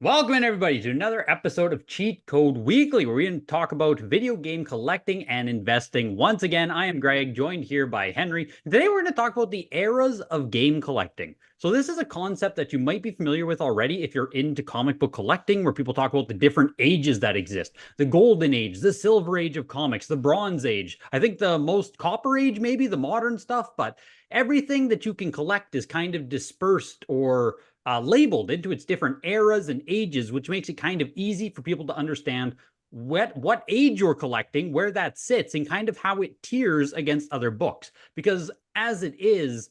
Welcome in everybody to another episode of Cheat Code Weekly, where we talk about video game collecting and investing. Once again, I am Greg, joined here by Henry. Today we're going to talk about the eras of game collecting. So this is a concept that you might be familiar with already if you're into comic book collecting, where people talk about the different ages that exist. The Golden Age, the Silver Age of comics, the Bronze Age. I think the most Copper Age, maybe the modern stuff, but everything that you can collect is kind of dispersed or labeled into its different eras and ages, which makes it kind of easy for people to understand what age you're collecting, where that sits, and kind of how it tiers against other books. Because as it is,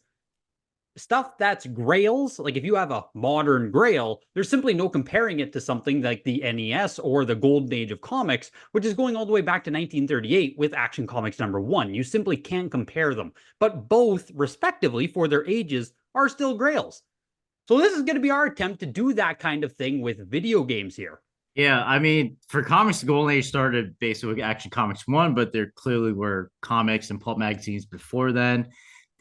stuff that's grails, like if you have a modern grail, there's simply no comparing it to something like the NES or the golden age of comics, which is going all the way back to 1938 with Action Comics #1. You simply can't compare them. But both, respectively, for their ages, are still grails. So this is going to be our attempt to do that kind of thing with video games here. Yeah, I mean, for comics, the Golden Age started basically with Action Comics 1, but there clearly were comics and pulp magazines before then.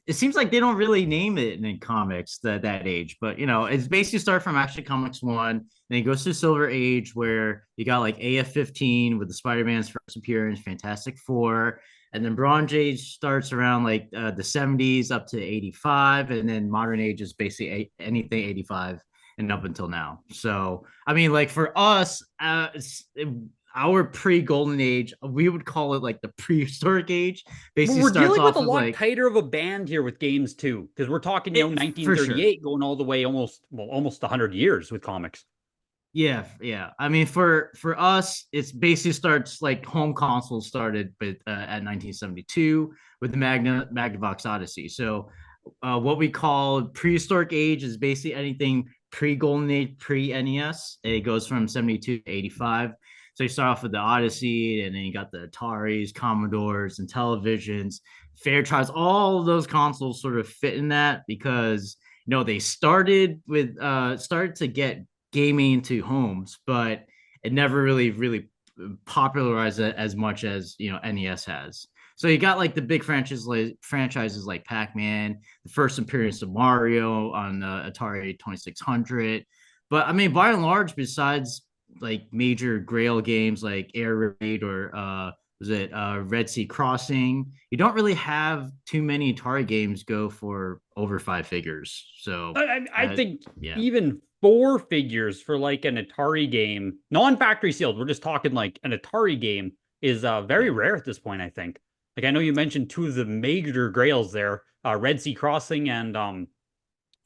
It seems like they don't really name it in comics that age, but it's basically start from Action Comics 1, then it goes to Silver Age where you got like AF-15 with the Spider-Man's first appearance, Fantastic Four, and then Bronze Age starts around like the 70s up to 85, and then Modern Age is basically anything 85 and up until now. So, I mean, like for us, our pre-golden age, we would call it like the prehistoric age. But Basically we're starts dealing with off a with lot like tighter of a band here with games too, because we're talking, it for sure. 1938 going all the way almost 100 years with comics. Yeah. I mean, for us, it's basically starts like home consoles started, but at 1972 with the Magnavox Odyssey. So, what we call prehistoric age is basically anything pre-Golden Age, pre-NES. It goes from 72 to 85. So you start off with the Odyssey, and then you got the Ataris, Commodores, and televisions, Fairchilds. All of those consoles sort of fit in that because they started to get gaming into homes, but it never really popularized it as much as NES has. So you got like the big franchises like Pac-Man, the first appearance of Mario on the Atari 2600. But I mean, by and large, besides like major Grail games like Air Raid or was it Red Sea Crossing, you don't really have too many Atari games go for over five figures. So I think yeah. even four figures for like an Atari game, non-factory sealed, we're just talking like an Atari game, is very Yeah. rare at this point, I think. Like I know you mentioned two of the major grails there, Red Sea Crossing and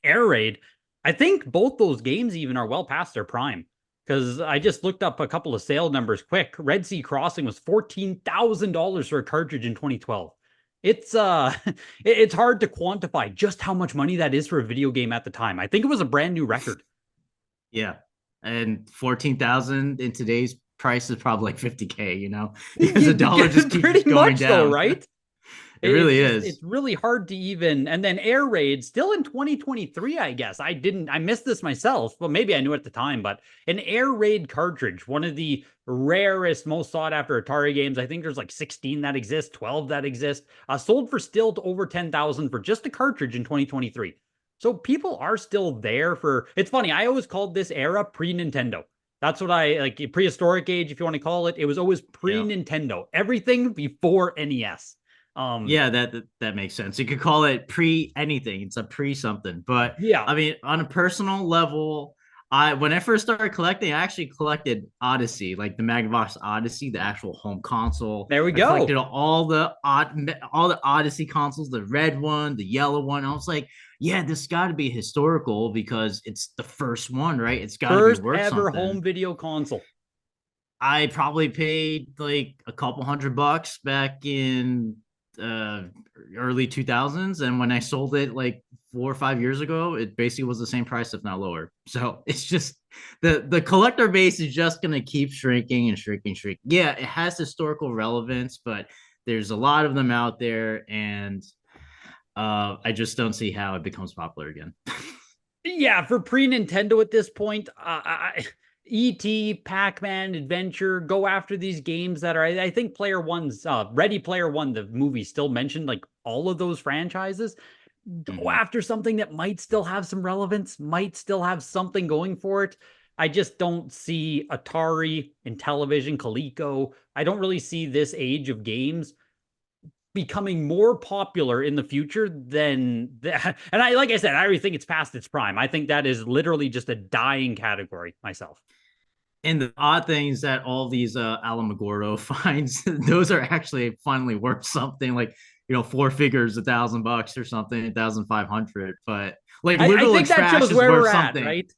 Air Raid. I think both those games even are well past their prime. Because I just looked up a couple of sale numbers quick. Red Sea Crossing was $14,000 for a cartridge in 2012. It's it's hard to quantify just how much money that is for a video game at the time. I think it was a brand new record. Yeah. And 14,000 in today's price is probably like 50K, because the dollar just keeps Pretty going much though, down. right? It It's really just it's is. really hard to even. And then Air Raid still in 2023, I guess. I missed this myself. Well, maybe I knew at the time, but an Air Raid cartridge, one of the rarest, most sought after Atari games. I think there's like 16 that exist, 12 that exist. Sold for still to over 10,000 for just a cartridge in 2023. So people are still there for. It's funny. I always called this era pre-Nintendo. That's what I like. Prehistoric age, if you want to call it. It was always Yeah. pre-Nintendo. Everything before NES. Yeah, that makes sense. You could call it pre anything. It's a pre something. But Yeah, I mean, on a personal level, I when I first started collecting, I actually collected Odyssey, like the Magnavox Odyssey, the actual home console. there we I collected go. all the Odyssey consoles, the red one, the yellow one. I was like, yeah, this got to be historical because it's the first one, right? It's got to be First worth ever something. home video console. I probably paid like a couple $100 back in uh early 2000s, and when I sold it like 4 or 5 years ago, it basically was the same price if not lower. So it's just the collector base is just going to keep shrinking and shrinking. Yeah, it has historical relevance, but there's a lot of them out there, and I just don't see how it becomes popular again. Yeah, for pre-Nintendo at this point, E.T., Pac-Man, Adventure, go after these games that are. I think Player One's Ready Player One, the movie, still mentioned like all of those franchises. Go Mhm. after something that might still have some relevance, might still have something going for it. I just don't see Atari and television, Coleco. I don't really see this age of games becoming more popular in the future than that. And I, like I said, I already think it's past its prime. I think that is literally just a dying category myself. And the odd thing is that all these Alamogordo finds, those are actually finally worth something, like, four figures, $1,000 or something, 1,500. But like I literal think that trash shows is where worth we're at, something. right?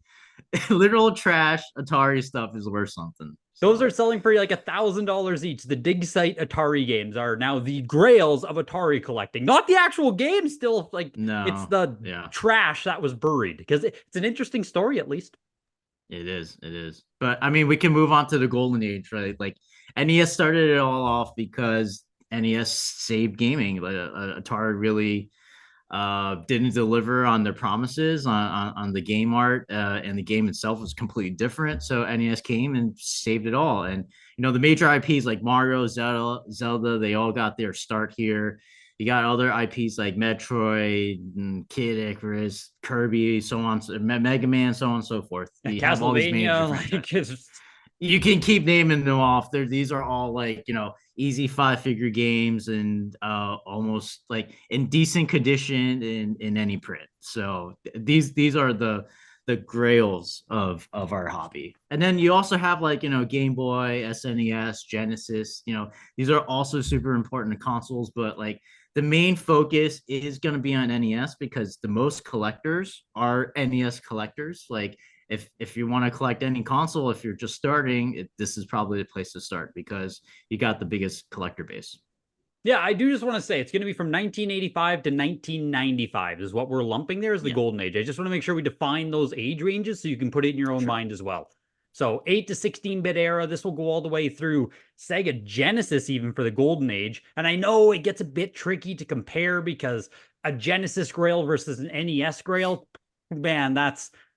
Literal trash Atari stuff is worth something. Those are So selling for like $1,000 each. The dig site Atari games are now the grails of Atari collecting. Not the actual game, still like it's no, the yeah. trash that was buried. Because it's an interesting story, at least. It is. It is. But I mean, we can move on to the golden age, right? Like NES started it all off because NES saved gaming. Like Atari really didn't deliver on their promises on the game art, and the game itself was completely different. So NES came and saved it all. And the major IPs like Mario, Zelda, they all got their start here. You got other IPs like Metroid, Kid Icarus, Kirby, so on, Mega Man, so on and so forth. You have all these major Castlevania, franchises. like it's, You can keep naming them off. These are all like easy 5-figure games, and almost like in decent condition in any print. So these are the grails of our hobby. And then you also have like Game Boy, SNES, Genesis. These are also super important consoles, but like the main focus is going to be on NES because the most collectors are NES collectors. Like if you want to collect any console, if you're just starting, this is probably the place to start because you got the biggest collector base. yeah, I do just want to say it's going to be from 1985 to 1995 is what we're lumping there as the Yeah, golden age. I just want to make sure we define those age ranges so you can put it in your own sure. mind as well. So 8 to 16-bit era, this will go all the way through Sega Genesis even for the golden age. And I know it gets a bit tricky to compare because a Genesis Grail versus an NES Grail, man,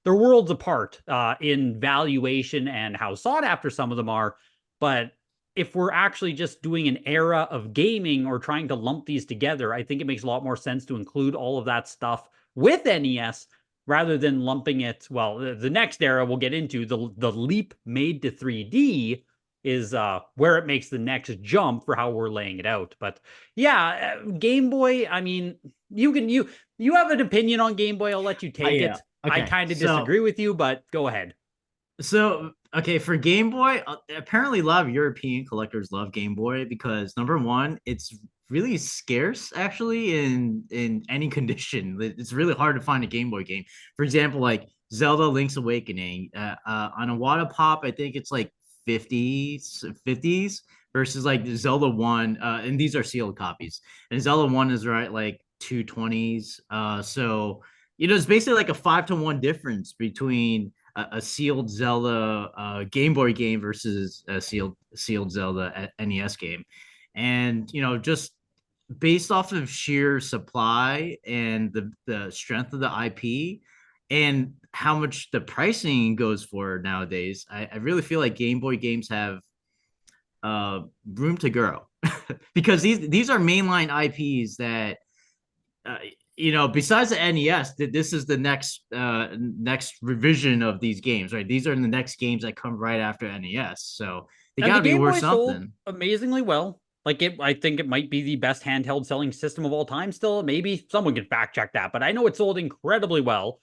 they're worlds apart in valuation and how sought after some of them are. But if we're actually just doing an era of gaming or trying to lump these together, I think it makes a lot more sense to include all of that stuff with NES rather than lumping it. Well, the next era we'll get into, the leap made to 3D is where it makes the next jump for how we're laying it out. But yeah, Game Boy, I mean, you have an opinion on Game Boy, I'll let you take Yeah. it. I Okay. kind of disagree with you, but go ahead. So okay, for Game Boy, apparently a lot of European collectors love Game Boy because number one, it's really scarce actually in any condition. It's really hard to find a Game Boy game. For example, like Zelda Link's Awakening, on a WATA Pop, I think it's like 50s versus like Zelda 1, and these are sealed copies. And Zelda 1 is right like 220s. So it's basically like a 5-to-1 difference between a sealed Zelda Game Boy game versus a sealed Zelda NES game, and just based off of sheer supply and the strength of the IP and how much the pricing goes for nowadays, I really feel like Game Boy games have room to grow because these are mainline IPs that uh, besides the NES, this is the next revision of these games, right? These are the next games that come right after NES, so they And the got to be Game worth Boy sold something. amazingly well. I think it might be the best handheld selling system of all time still. Maybe someone can fact check that, but I know it sold incredibly well.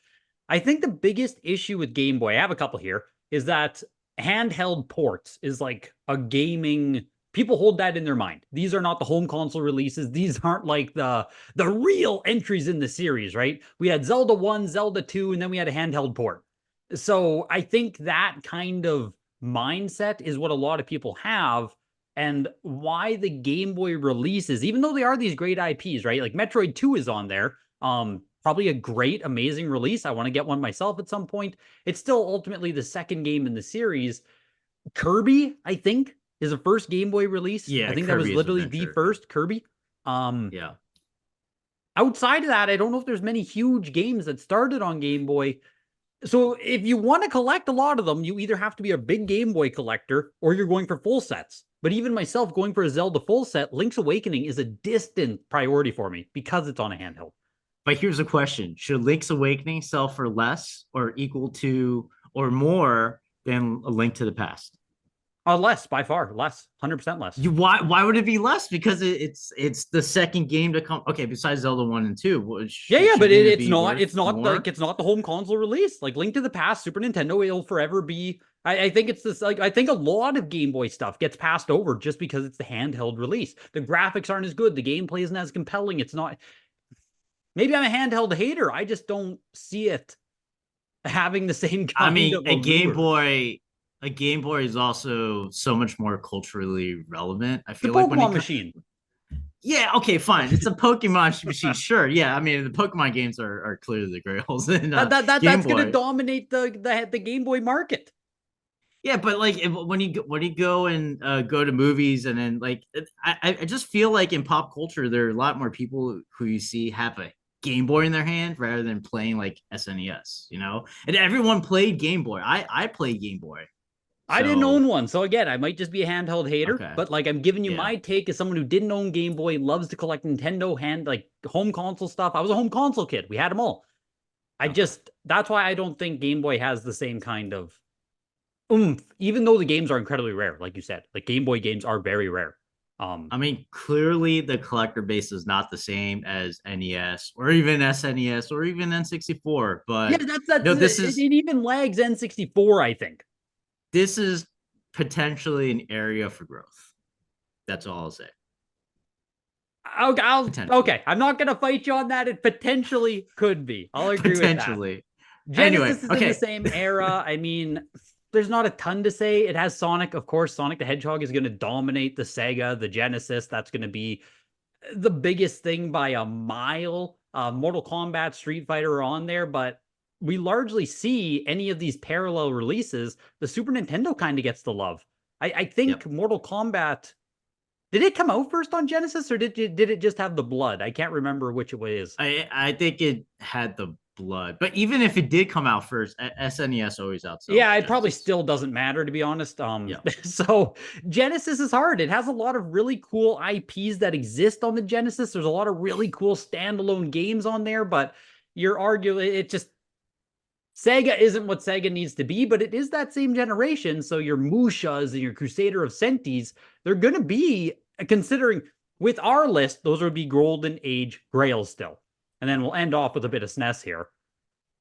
I think the biggest issue with Game Boy, I have a couple here, is that handheld ports is like a gaming. People hold that in their mind. These are not the home console releases. These aren't like the real entries in the series, right? We had Zelda 1, Zelda 2, and then we had a handheld port. So I think that kind of mindset is what a lot of people have, and why the Game Boy releases, even though they are these great IPs, right? Like Metroid 2 is on there. Probably a great, amazing release. I want to get one myself at some point. It's still ultimately the second game in the series. Kirby, I think, is the first Game Boy release. I Yeah, think that was Kirby's literally the Adventure. first Kirby. Um, Yeah, Outside of that, I don't know if there's many huge games that started on Game Boy. So if you want to collect a lot of them, you either have to be a big Game Boy collector or you're going for full sets. But even myself going for a Zelda full set, Link's Awakening is a distant priority for me because it's on a handheld. but here's a question: should Link's Awakening sell for less or equal to or more than A Link to the Past. Less by far, less, 100% less. Why would it be less? Because it's the second game to come. Okay, besides Zelda 1 and 2, Yeah, but shouldn't it it's be not. worth It's not like more? it's not the home console release. Like Link to the Past, Super Nintendo, it'll forever be. I think it's this. Like I think a lot of Game Boy stuff gets passed over just because it's the handheld release. The graphics aren't as good. The gameplay isn't as compelling. It's not. Maybe I'm a handheld hater. I just don't see it having the same I kind mean, of allure. A Game Boy is also so much more culturally relevant. I The feel like when Pokemon it machine. yeah, okay, fine. It's a Pokemon machine, sure. Yeah, I mean the Pokemon games are clearly the grails in Game That's gonna Boy. dominate the Game Boy market. Yeah, but like when you go and go to movies and then like I just feel like in pop culture there are a lot more people who you see have a Game Boy in their hand rather than playing like SNES, you know? And everyone played Game Boy. I played Game Boy. I didn't So, own one, so again, I might just be a handheld hater. okay. But like, I'm giving you Yeah. my take as someone who didn't own Game Boy, loves to collect Nintendo like home console stuff. I was a home console kid. We had them all. I Okay. just that's why I don't think Game Boy has the same kind of oomph, even though the games are incredibly rare, like you said. Like Game Boy games are very rare. Um, I mean, clearly the collector base is not the same as NES or even SNES or even N64, yeah, but that's no, it even lags N64, I think. this is potentially an area for growth. That's all I'll say. Potentially. Okay. I'm not gonna fight you on that. It potentially could be. I'll agree with that. Potentially. Anyway, Genesis is in the okay. same era. I mean, there's not a ton to say. It has Sonic, of course. Sonic the Hedgehog is going to dominate the Sega, the Genesis. That's going to be the biggest thing by a mile. Mortal Kombat, Street Fighter are on there, but we largely see any of these parallel releases. The Super Nintendo kind of gets the love. I think Yep. Mortal Kombat. Did it come out first on Genesis, or did it just have the blood? I can't remember which it is. I think it had the blood, but even if it did come out first, SNES always outsells Yeah, it probably Genesis. still doesn't matter to be honest. Yeah. So Genesis is hard. It has a lot of really cool IPs that exist on the Genesis. There's a lot of really cool standalone games on there, but you're arguing it just Sega isn't what Sega needs to be, but it is that same generation. So your Mushas and your Crusader of Sentis, they're gonna be considering with our list, those would be Golden Age Grails still. And then we'll end off with a bit of SNES here.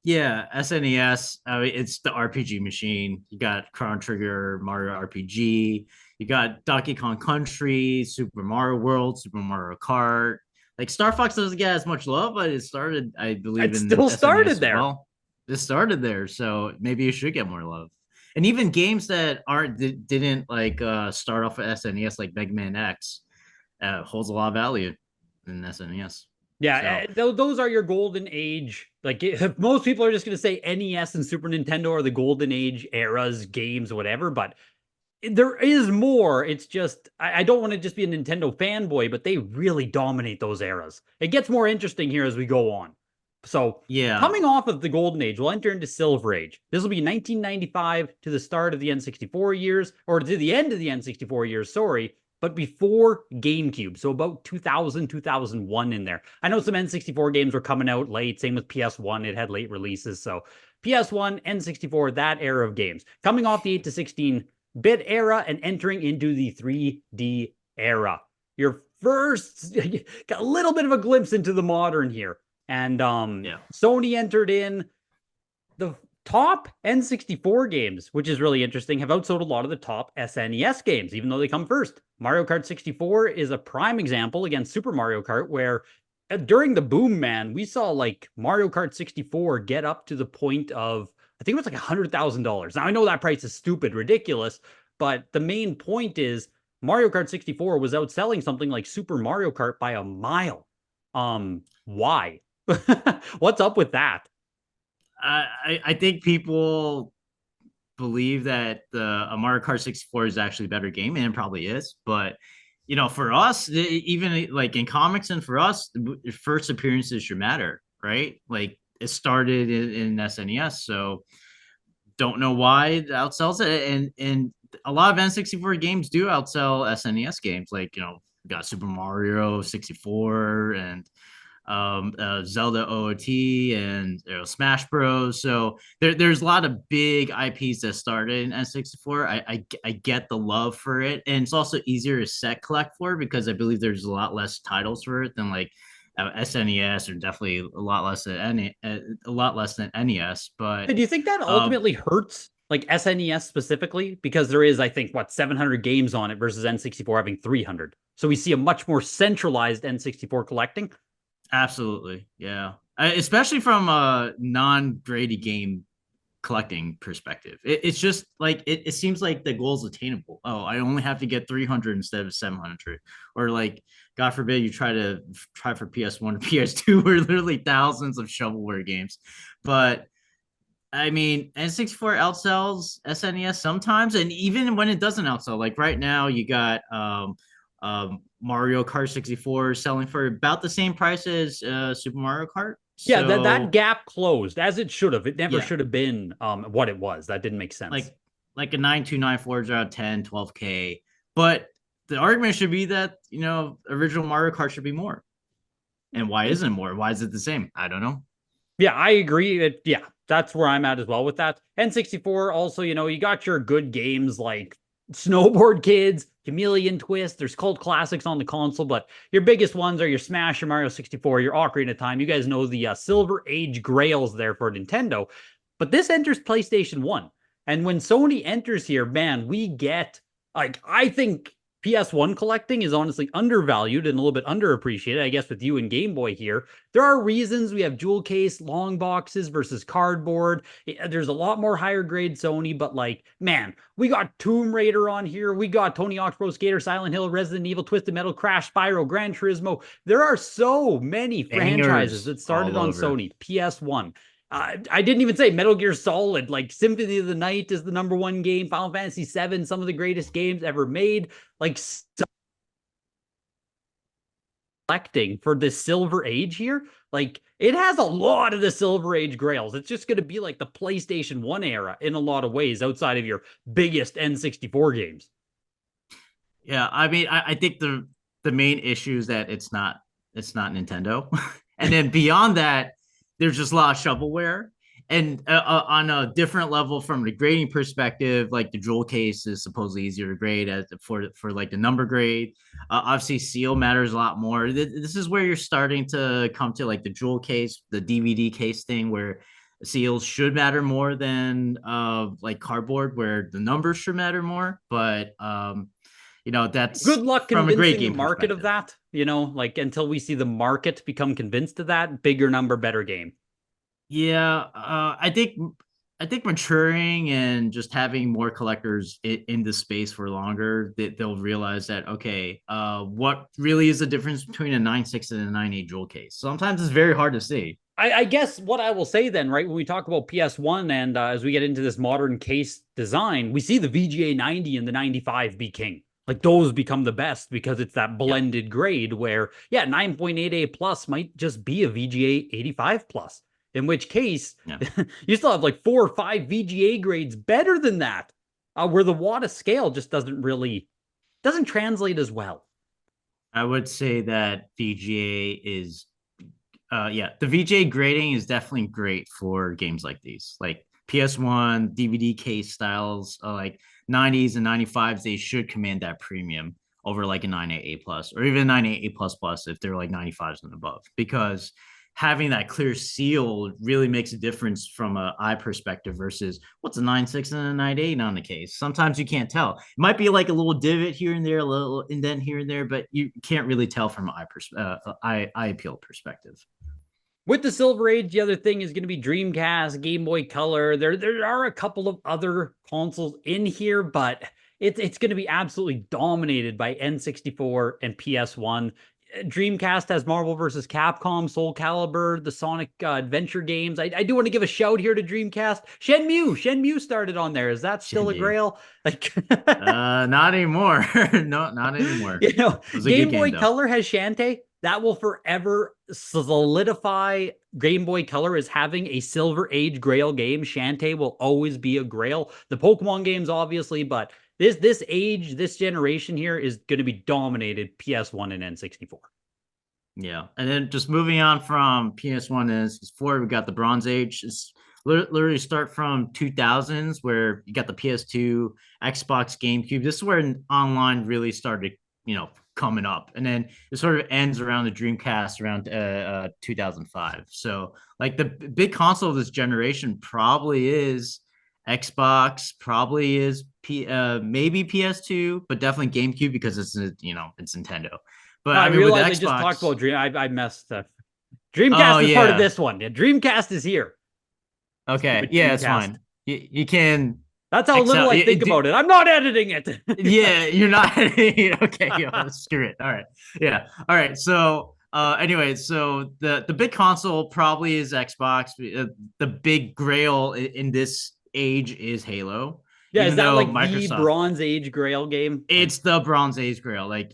Yeah, SNES. I mean, it's the RPG machine. You got Chrono Trigger, Mario RPG. You got Donkey Kong Country, Super Mario World, Super Mario Kart. Like Star Fox doesn't get as much love, but it started, I believe, It in still started SNES as there. well. It started there, so maybe it should get more love. And even games that aren't didn't like start off with SNES, like Mega Man X, holds a lot of value in SNES. Yeah, So those are your golden age. Like most people are just going to say NES and Super Nintendo are the golden age eras, games, whatever. But there is more. It's just I don't want to just be a Nintendo fanboy, but they really dominate those eras. It gets more interesting here as we go on. So yeah, coming off of the golden age, we'll enter into silver age. This will be 1995 to the start of the N64 years, or to the end of the N64 years. Sorry, but before GameCube. So about 2000, 2001 in there. I know some N64 games were coming out late. Same with PS1. It had late releases. So PS1, N64, that era of games. Coming off the 8 to 16-bit era and entering into the 3D era. Your first, got a little bit of a glimpse into the modern here. And yeah. Sony entered in the top N64 games, which is really interesting, have outsold a lot of the top SNES games, even though they come first. Mario Kart 64 is a prime example against Super Mario Kart, where during the boom, man, we saw like Mario Kart 64 get up to the point of, I think it was like $100,000. Now, I know that price is stupid, ridiculous, but the main point is Mario Kart 64 was outselling something like Super Mario Kart by a mile. Why? What's up with that? I think people believe that a Mario Kart 64 is actually a better game, and it probably is. But you know, for us, even like in comics, and for us, first appearances should matter, right? Like it started in SNES, so don't know why it outsells it, and a lot of N64 games do outsell SNES games. Like you know, got Super Mario 64 and Zelda OOT and Smash Bros. So there's a lot of big IPs that started in N64. I get the love for it, and it's also easier to set collect for because I believe there's a lot less titles for it than like SNES, or definitely a lot less than NES. But Do you think that uh, ultimately hurts like SNES specifically? Because there is, I think, what, 700 games on it versus N64 having 300. So we see a much more centralized N64 collecting. Absolutely, yeah. Especially from a non-graded game collecting perspective. It's just like it seems like the goal is attainable. Oh, I only have to get 300 instead of 700, or like God forbid you try for PS1 or PS2, where literally thousands of shovelware games. But I mean, N64 outsells SNES sometimes, and even when it doesn't outsell, like right now, you got Mario Kart 64 selling for about the same price as Super Mario Kart. Yeah, that So gap closed as it should have. It never yeah, should have been what it was. That didn't make sense. like like a 9294 is around 10, 12K. But the argument should be that, original Mario Kart should be more. And why isn't it more? Why is it the same? I don't know. Yeah, I agree. Yeah, that's where I'm at as well with that. N64 also, you got your good games like Snowboard Kids, Chameleon Twist. There's cult classics on the console, but your biggest ones are your Smash, your Mario 64, your Ocarina of Time. You guys know the Silver Age grails there for Nintendo. But this enters PlayStation 1. And when Sony enters here, man, we get, like, I think PS1 collecting is honestly undervalued and a little bit underappreciated, I guess, with you and Game Boy here. There are reasons we have jewel case, long boxes versus cardboard. There's a lot more higher grade Sony, but like, man, we got Tomb Raider on here. We got Tony Hawk's Pro Skater, Silent Hill, Resident Evil, Twisted Metal, Crash, Spyro, Gran Turismo. There are so many franchises Bangers that started all on over. Sony, PS1. I didn't even say Metal Gear Solid. Like Symphony of the Night is the #1 game. Final Fantasy VII, some of the greatest games ever made. Like collecting for the Silver Age here, like it has a lot of the Silver Age grails. It's just going to be like the PlayStation 1 era in a lot of ways outside of your biggest N64 games. Yeah, I mean, I think the main issue is that it's not Nintendo, and then beyond that, there's just a lot of shovelware. And on a different level, from the grading perspective, like the jewel case is supposedly easier to grade as for like the number grade. Obviously, seal matters a lot more. This is where you're starting to come to like the jewel case, the DVD case thing, where seals should matter more than like cardboard, where the numbers should matter more. But Good that's luck from a great convincing the game market of perspective. that, like until we see the market become convinced of that, bigger number, better game. Yeah, I think maturing and just having more collectors in the space for longer, they'll realize that, okay, what really is the difference between a 9.6 and a 9.8 jewel case? Sometimes it's very hard to see. I guess what I will say then, right, when we talk about PS1 and as we get into this modern case design, we see the VGA 90 and the 95 be king. Like those become the best because it's that Yeah, blended grade where, yeah, 9.8A plus might just be a VGA 85 plus, in which case yeah. you still have like 4 or 5 VGA grades better than that, where the WATA scale just doesn't translate as well. I would say that VGA is yeah, the VGA grading is definitely great for games like these, like PS1 DVD case styles, like 90s and 95s. They should command that premium over like a 9.8 plus or even 9.8 plus plus if they're like 95s and above, because having that clear seal really makes a difference from a eye perspective versus what's a 9.6 and a 9.8 on the case. Sometimes you can't tell. It might be like a little divot here and there, a little indent here and there, but you can't really tell from an eye appeal perspective. With the Silver Age, the other thing is going to be Dreamcast, Game Boy Color. There are a couple of other consoles in here, but it's going to be absolutely dominated by N64 and PS1. Dreamcast has Marvel vs. Capcom, Soul Calibur, the Sonic Adventure games. I do want to give a shout here to Dreamcast. Shenmue started on there. Is that still a Shenmue. grail? Like, Not anymore. No, not anymore. you know, It was a good Game game Boy though. Color has Shantae. That will forever solidify Game Boy Color as having a Silver Age Grail game. Shantae will always be a Grail. The Pokemon games, obviously, but this generation here is going to be dominated PS1 and N64. Yeah, and then just moving on from PS1 is forward, we got the Bronze Age. It's literally start from 2000s where you got the PS2, Xbox, GameCube. This is where online really started, coming up, and then it sort of ends around the Dreamcast around 2005. So like the big console of this generation probably is Xbox, probably is maybe PS2, but definitely GameCube because it's Nintendo. But I I mean, with realized I just talked Xbox, about Dream. I messed up. oh Dreamcast is part of yeah, this one. Yeah, Dreamcast is here. okay, Stupid yeah, it's Dreamcast. fine. You can That's how little excel. I think about it. I'm not editing it. Yeah, you're not. Okay, yo, screw it. All right, yeah, all right. So, anyway, so the big console probably is Xbox. The big grail in this age is Halo, Yeah, is even that though like the Microsoft, Bronze Age Grail game? Like, it's the Bronze Age grail. Like,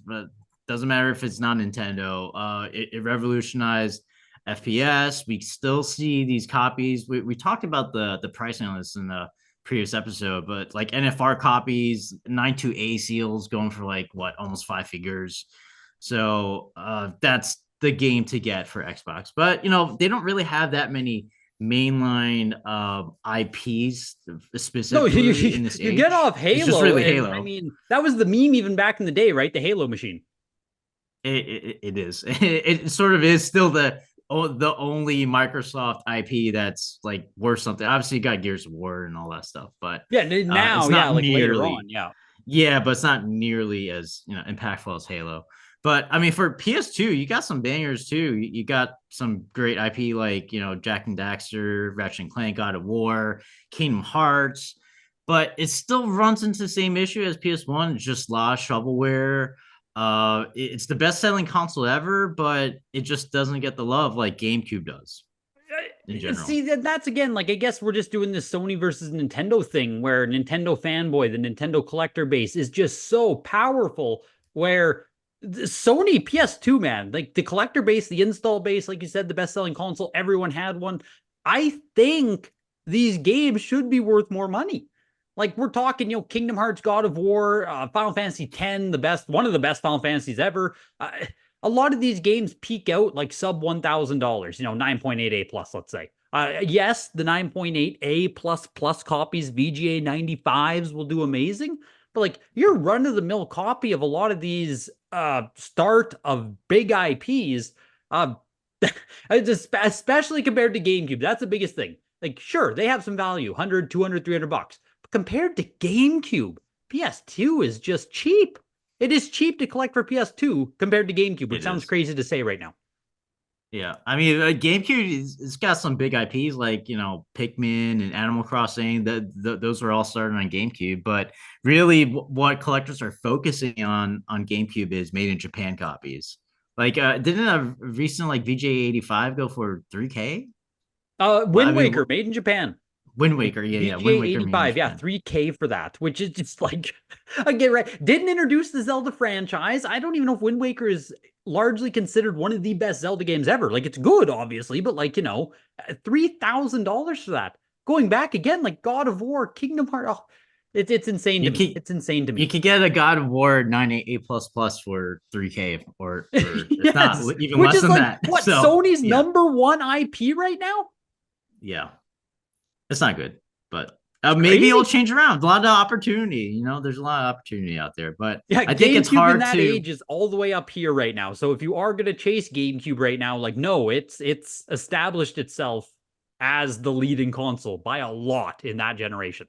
doesn't matter if it's not Nintendo. It revolutionized FPS. We still see these copies. We talked about the pricing on this in the previous episode, but like NFR copies, 9.2A seals going for like what, almost 5 figures. So that's the game to get for Xbox. But they don't really have that many mainline IPs no, specifically in this you get age. off It's just Halo, really and I Halo. mean that was the meme even back in the day, right? The Halo machine. It is. It sort of is still the only Microsoft IP that's like worth something. Obviously, you got Gears of War and all that stuff, but Yeah, it's now, yeah, not like later on, nearly. yeah. Yeah, but it's not nearly as impactful as Halo. But I mean, for PS2, you got some bangers too. You got some great IP like Jack and Daxter, Ratchet and Clank, God of War, Kingdom Hearts. But it still runs into the same issue as PS1. It's just a lot of shovelware. It's the best-selling console ever, but it just doesn't get the love like GameCube does in general. See, that's again, like, I guess we're just doing this Sony versus Nintendo thing where Nintendo fanboy, the Nintendo collector base is just so powerful. Where the Sony PS2, man, like the collector base, the install base, like you said, the best selling console, everyone had one. I think these games should be worth more money. Like we're talking, Kingdom Hearts, God of War, Final Fantasy X, one of the best Final Fantasies ever. A lot of these games peak out like sub $1,000, 9.8A plus, let's say. Yes, the 9.8A plus copies, VGA 95s will do amazing. But like your run of the mill copy of a lot of these start of big IPs, uh, especially compared to GameCube, that's the biggest thing. Like, sure, they have some value, 100, 200, $300. But compared to GameCube, PS2 is just cheap. It is cheap to collect for PS2 compared to GameCube, which It sounds is. crazy to say right now. Yeah, I mean, GameCube it's got some big IPs like Pikmin and Animal Crossing. Those are all started on GameCube, but really, what collectors are focusing on GameCube is made in Japan copies. Like, didn't a recent like VGA 85 go for 3K? Well, I Wind mean, Waker, made in Japan. Wind Like Waker, yeah, VGA Wind Waker made in 85, yeah, Japan. 3K for that, which is just like, again, right. Didn't introduce the Zelda franchise. I don't even know if Wind Waker is largely considered one of the best Zelda games ever. Like, it's good, obviously, but like, $3,000 for that. Going back again, like God of War, Kingdom Hearts. Oh, it's insane to You me. can It's insane to you me. can get a God of War 988 plus plus for 3K or if not Yes, even which less is than like that. what So Sony's yeah, number one IP right now. yeah. It's not good, but It's maybe it'll crazy. change around. A lot of opportunity, there's a lot of opportunity out there. But Yeah, I think it's GameCube in hard that to, age is all the way up here right now. So if you are gonna chase GameCube right now, like no, it's established itself as the leading console by a lot in that generation.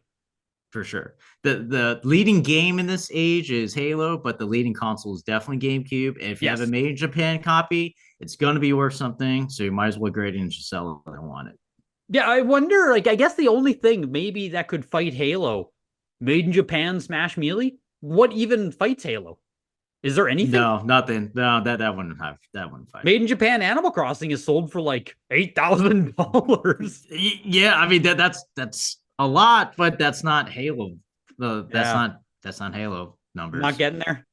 for sure. The leading game in this age is Halo, but the leading console is definitely GameCube. And if you have a Yes. made in Japan copy, it's gonna be worth something. So you might as well grade it and just sell it. I want it. Yeah, I wonder, like, I guess the only thing maybe that could fight Halo, made in Japan Smash Melee, what even fights Halo? Is there anything? No, nothing. No, that wouldn't fight it. Made in Japan Animal Crossing is sold for like $8,000. Yeah, I mean that's a lot, but that's not Halo. No, Yeah, that's not Halo not numbers. getting there.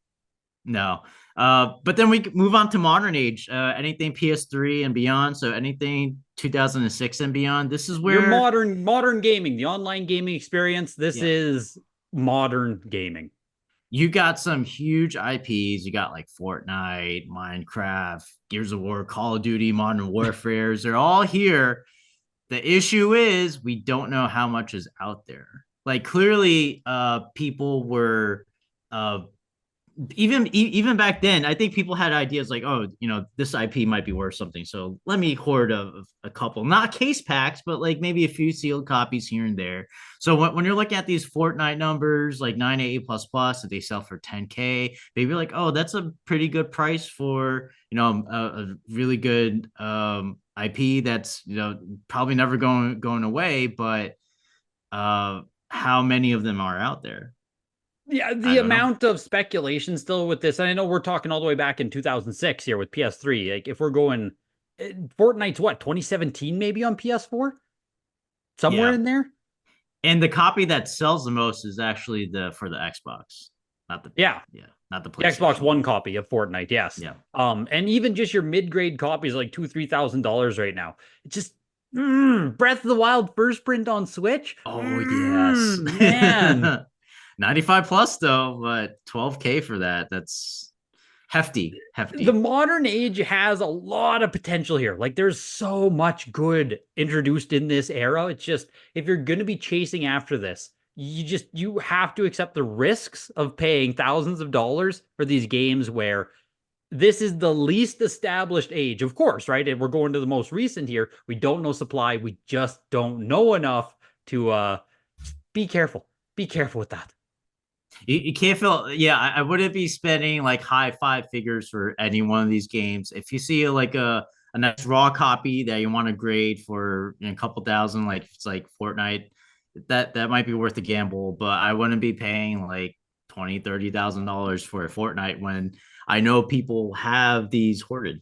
No. But then we move on to modern age. Anything PS3 and beyond. So anything 2006 and beyond. This is Your where, modern gaming, the online gaming experience, this yeah, is modern gaming. you got some huge IPs. You got like Fortnite, Minecraft, Gears of War, Call of Duty, Modern Warfares. They're all here. The issue is we don't know how much is out there. Like clearly, people were uh even back then, I think people had ideas like, oh, this IP might be worth something. So let me hoard a couple, not case packs, but like maybe a few sealed copies here and there. So when you're looking at these Fortnite numbers, like 988 plus plus, that they sell for 10K, maybe like, oh, that's a pretty good price for, a really good IP that's, probably never going away. But how many of them are out there? Yeah, I the don't know. amount of speculation still with this, and I know we're talking all the way back in 2006 here with PS3. Like if we're going, Fortnite's what, 2017 maybe on PS4, somewhere Yeah. in there. And the copy that sells the most is actually the for the Xbox, not the Yeah, not the the Xbox PlayStation. One copy of Fortnite, yes. Yeah. And even just your mid-grade copy is like $2,000-3,000 right now. It's just Breath of the Wild first print on Switch. Oh yes. Man. 95 plus though, but 12K for that. That's hefty, The hefty. modern age has a lot of potential here. Like there's so much good introduced in this era. It's just if you're going to be chasing after this, you have to accept the risks of paying thousands of dollars for these games where this is the least established age, of course, right? And we're going to the most recent here. We don't know supply. We just don't know enough to be careful. Be careful with that. You can't feel, yeah, I wouldn't be spending like high five figures for any one of these games. If you see like a nice raw copy that you want to grade for a couple thousand, like it's like Fortnite, that might be worth the gamble. But I wouldn't be paying like 20, $30,000 for a Fortnite when I know people have these hoarded.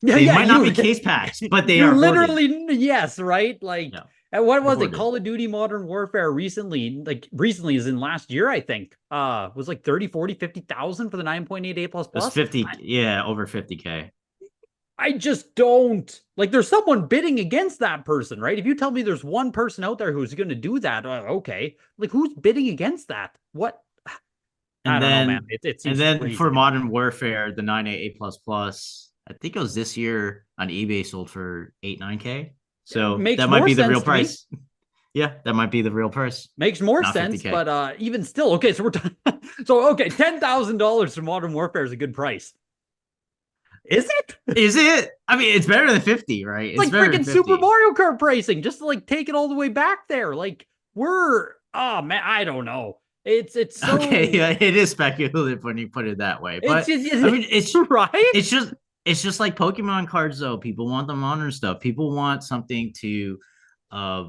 Yeah, They yeah, might not be case packs, but they you are hoarded. literally, yes, right? Like, Yeah, what they're was it? hoarded. Call of Duty Modern Warfare recently, like recently is in last year, I think. Was like 30, 40, 50,000 for the 9.88 plus It was plus. 50, yeah, over 50K. I just don't like there's someone bidding against that person, right? If you tell me there's one person out there who's going to do that, okay. Like who's bidding against that? What? I And don't know, man. then It and seems then crazy for to me. Modern Warfare, the 988 plus plus, I think it was this year on eBay sold for 8 9K. It So makes that might more be the sense real to me. price. Yeah, that might be the real price. Makes more Not sense, 50K. but even still, okay. So so okay, $10,000 for Modern Warfare is a good price. Is it? Is it? I mean, it's better than 50, right? It's It's like better than freaking Super 50. Mario Kart pricing, just to like take it all the way back there. Like we're oh man, I don't know. It's Okay, so yeah, it is speculative when you put it that way. it's But just I mean, right. it's just it's just like Pokemon cards though. People want the modern stuff. People want something to uh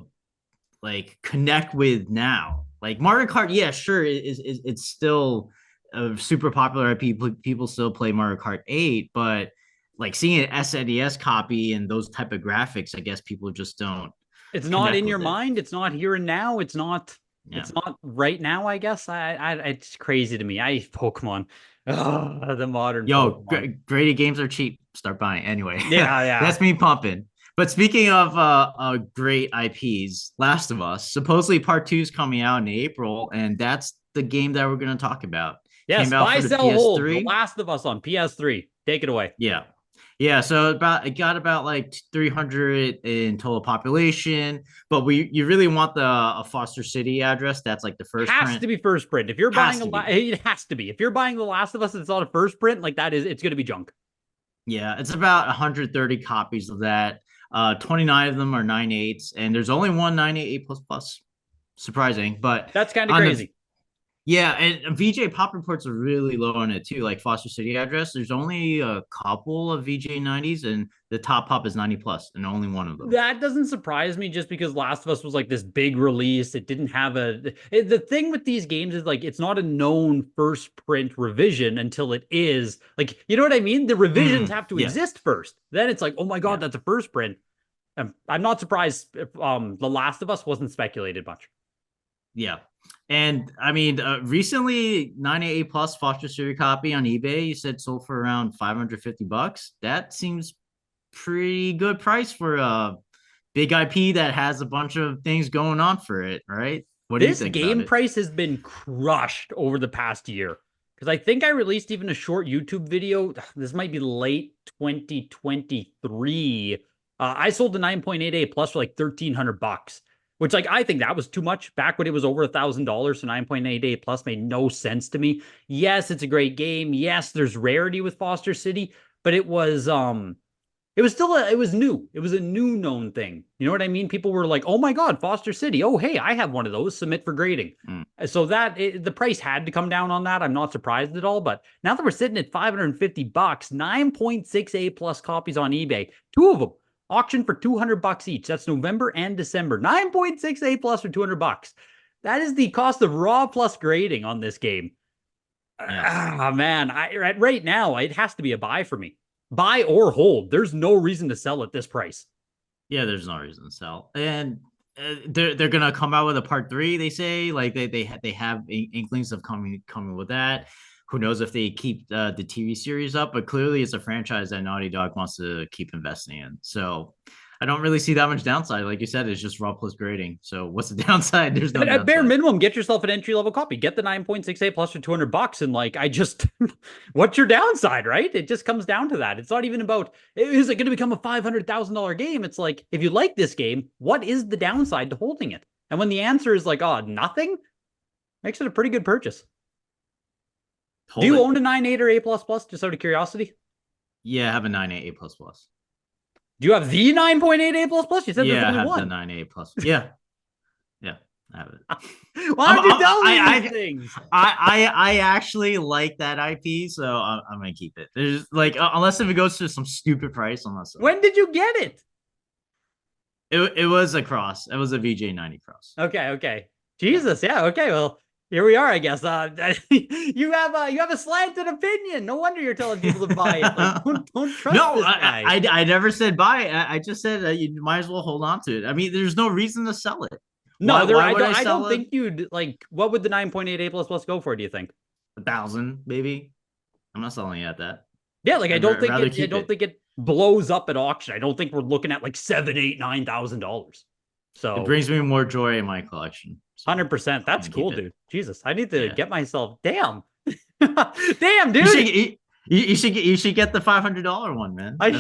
like connect with now. Like Mario Kart, yeah, sure, it's still a super popular. People still play Mario Kart 8, but like seeing an SNES copy and those type of graphics, I guess people just don't It's not connect in your with it. mind. It's not here and now. It's not. Yeah. It's not right now. I guess. It's crazy to me. Pokemon. Oh, the modern Yo, Pokemon. graded games are cheap. Start buying anyway. Yeah, yeah. That's me pumping. But speaking of great IPs, Last of Us, supposedly part two is coming out in April, and that's the game that we're going to talk about. Yes. Came out Buy, for the sell, hold. The PS3. Last of Us on PS3. Take it away. Yeah. Yeah, so about it got about like 300 in total population, but you really want the a Foster City address. That's like the first Has print. to be first print. If you're Has buying to be. it has to be. If you're buying The Last of Us, and it's not a first print. Like that is, it's going to be junk. Yeah, it's about 130 copies of that. 29 of them are 9.8s, and there's only one 988 plus plus. Surprising, but That's kind of on the crazy. yeah, and VJ pop reports are really low on it too. Like Foster City address, there's only a couple of VJ 90s, and the top pop is 90 plus, and only one of them. That doesn't surprise me just because Last of Us was like this big release. It didn't have the thing with these games is like it's not a known first print revision until it is. Like, you know what I mean? The revisions have to Yeah, exist first. Then it's like, oh my God, yeah. that's a first print. I'm not surprised if The Last of Us wasn't speculated much. Yeah. And I mean, recently 988 plus Foster City copy on eBay, you said sold for around $550. That seems pretty good price for a big IP that has a bunch of things going on for it, right? What do you This think about game it? price has been crushed over the past year. because I think I released even a short YouTube video. This might be late 2023. I sold the 9.88 plus for like $1,300, which like I think that was too much back when it was over $1,000. So 9.88 plus made no sense to me. Yes, it's a great game. Yes, there's rarity with Foster City, but it was new. It was a new known thing. You know what I mean? People were like, "Oh my God, Foster City. Oh, hey, I have one of those. Submit for grading." So the price had to come down on that. I'm not surprised at all. But now that we're sitting at $550, 9.6 A plus copies on eBay, two of them auctioned for $200 each. That's November and December. 9.6 A plus for $200. That is the cost of raw plus grading on this game. Yeah. Ah, man, right now it has to be a buy for me. Buy or hold. There's no reason to sell at this price. Yeah, there's no reason to sell. And they're gonna come out with a part 3. They say like they have inklings of coming with that. Who knows if they keep the TV series up? But clearly, it's a franchise that Naughty Dog wants to keep investing in. So I don't really see that much downside. Like you said, it's just raw plus grading. So what's the downside? There's no At downside. bare minimum, get yourself an entry level copy. Get the 9.68 plus for $200. And like, what's your downside, right? It just comes down to that. It's not even about, is it going to become a $500,000 game? It's like, if you like this game, what is the downside to holding it? And when the answer is like, oh, nothing, makes it a pretty good purchase. Do you own a 9.8 or A plus plus, just out of curiosity? Yeah, I have a 9.8 A plus plus. Do you have the 9.8 A plus plus? You said there's only I have one. the 9.8 plus. Yeah. Yeah, I have it. Why don't you tell me these things? I actually like that IP, so I'm gonna keep it. There's like unless if it goes to some stupid price, unless when did you get it? It was a cross. It was a VGA 90 cross. Okay. Jesus, yeah. Okay, well, here we are, I guess. You have a slanted opinion. No wonder you're telling people to buy it. Like, don't trust this guy. I never said buy. I just said you might as well hold on to it. I mean, there's no reason to sell it. No, I don't think you'd like. What would the 9.8 A plus plus go for? Do you think 1,000 maybe? I'm not selling it at that. Yeah, like I don't think it blows up at auction. I don't think we're looking at like $7,000, $8,000, $9,000. So it brings me more joy in my collection. 100%. That's cool, dude. Jesus, I need to get myself. Damn, damn, dude. You should get the $500 one, man. I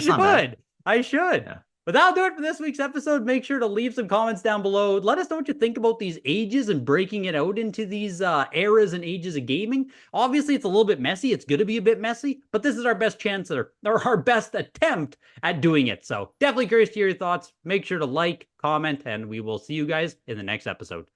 should. Yeah. But that'll do it for this week's episode. Make sure to leave some comments down below. Let us know what you think about these ages and breaking it out into these eras and ages of gaming. Obviously, it's a little bit messy. It's going to be a bit messy, but this is our best chance or our best attempt at doing it. So definitely curious to hear your thoughts. Make sure to like, comment, and we will see you guys in the next episode.